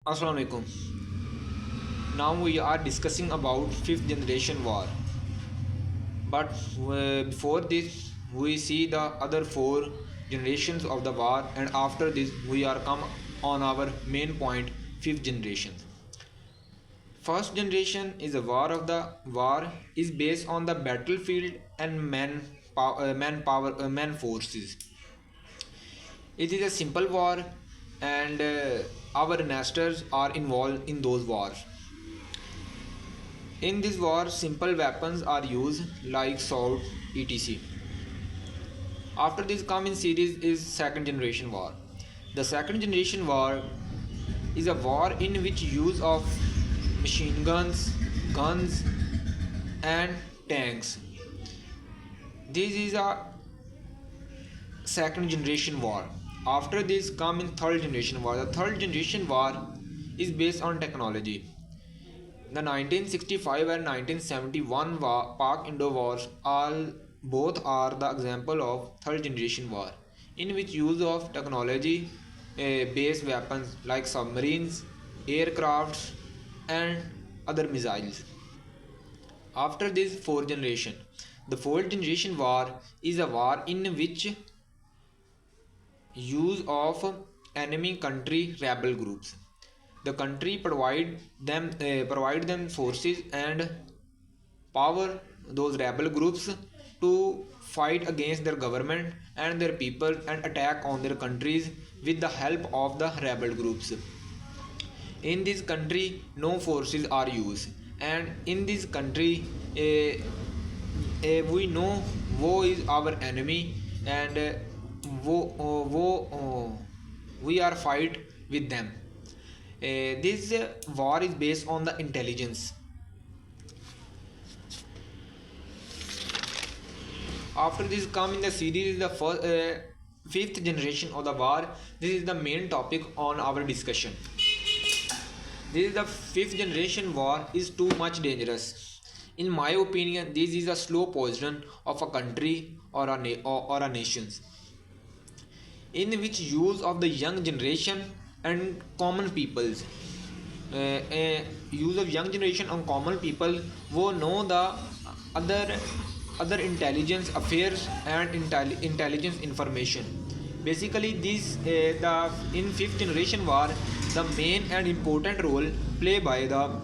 Assalamu alaikum. Now we are discussing about fifth generation war. But before this, we see the other four generations of the war, and after this, we are come on our main point, fifth generation. First generation is a war is based on the battlefield and man forces. It is a simple war, and our ancestors are involved in those wars. In this war, simple weapons are used like sword, etc. After this come in series is second generation war. The second generation war is a war in which use of machine guns and tanks. This is a second generation war. After this come in third generation war. The third generation war is based on technology. The 1965 and 1971 Pak-Indo wars both are the example of third generation war, in which use of technology based weapons like submarines, aircrafts, and other missiles. After this fourth generation, the fourth generation war is a war in which use of enemy country rebel groups. The country provide them forces and power those rebel groups to fight against their government and their people and attack on their countries with the help of the rebel groups. In this country, no forces are used, and in this country, we know wo is our enemy, and we are fight with them. This war is based on the intelligence. After this come in the series is the fifth generation of the war. This is the main topic on our discussion. This is the fifth generation war is too much dangerous. In my opinion, this is a slow poison of a country or a nation, in which use of the young generation and common peoples. Use of young generation and common people who know the other intelligence affairs and intelligence information. Basically, this the in fifth generation war, the main and important role played by the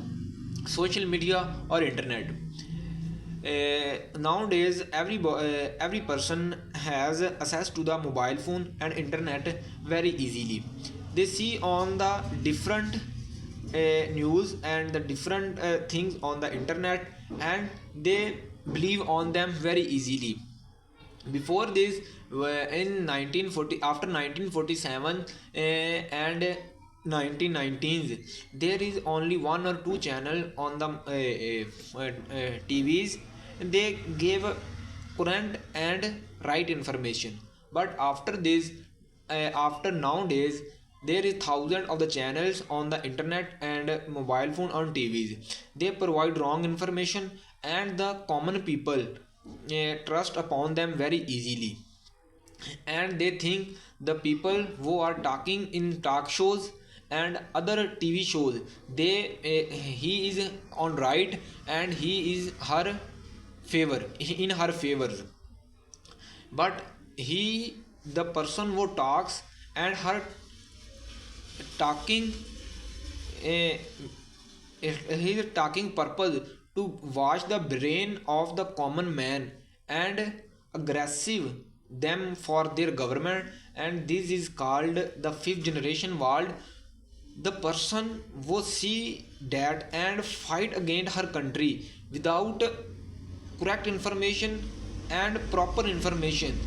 social media or internet. Nowadays, every person has access to the mobile phone and internet very easily. They see on the different news and the different things on the internet, and they believe on them very easily. Before this, in 1940, after 1947 and 1919s, there is only one or two channel on the TVs. They gave current and right information, but after this, after nowadays, there is thousands of the channels on the internet and mobile phone on TVs. They provide wrong information, and the common people trust upon them very easily, and they think the people who are talking in talk shows and other TV shows, they he is on right and he is her favor in her favors, but he the person who talks and her talking, uh, his talking purpose to wash the brain of the common man and aggressive them for their government, and this is called the fifth generation world. The person will see that and fight against her country without correct information and proper information.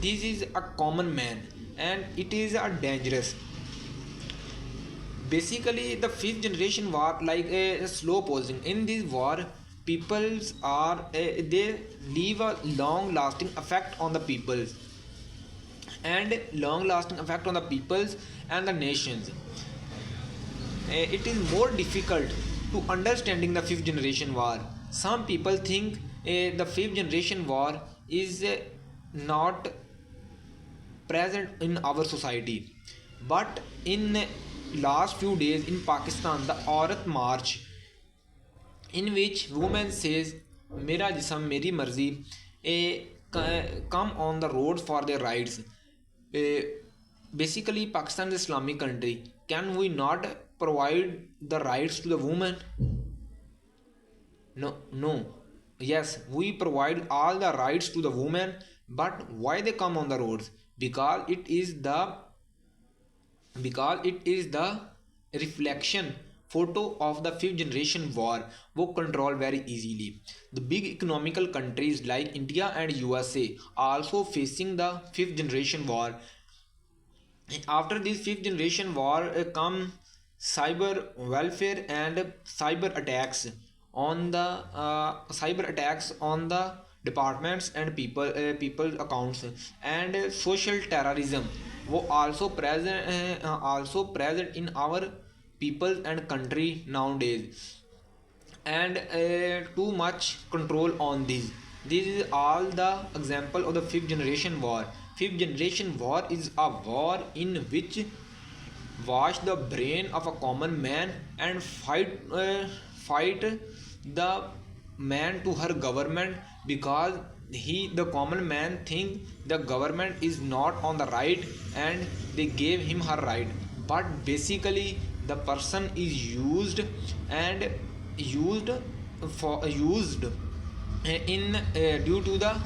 This is a common man, and it is a dangerous. Basically, the fifth generation war like a slow poison. In this war, peoples are they leave a long lasting effect on the peoples, and long lasting effect on the peoples and the nations. It is more difficult to understanding the fifth generation war. Some people think the fifth generation war is not present in our society, but in last few days in Pakistan, the Aurat March, in which women says मेरा जिस्म मेरी मर्जी, come on the road for their rights. Basically Pakistan is Islamic country. Can we not provide the rights to the woman? No. Yes, we provide all the rights to the women, but why they come on the roads? Because it is the reflection photo of the fifth generation war वो control very easily. The big economical countries like India and USA also facing the fifth generation war. After this fifth generation war come cyber welfare and cyber attacks on the departments and people accounts, and social terrorism वो also present in our people and country nowadays, and too much control on this is all the example of the fifth generation war. Fifth generation war is a war in which wash the brain of a common man and fight the man to her government, because the common man think the government is not on the right and they gave him her right, but basically the person is used and used in due to the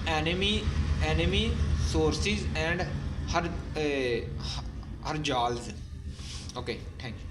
enemy sources and her jals. Okay, thank you.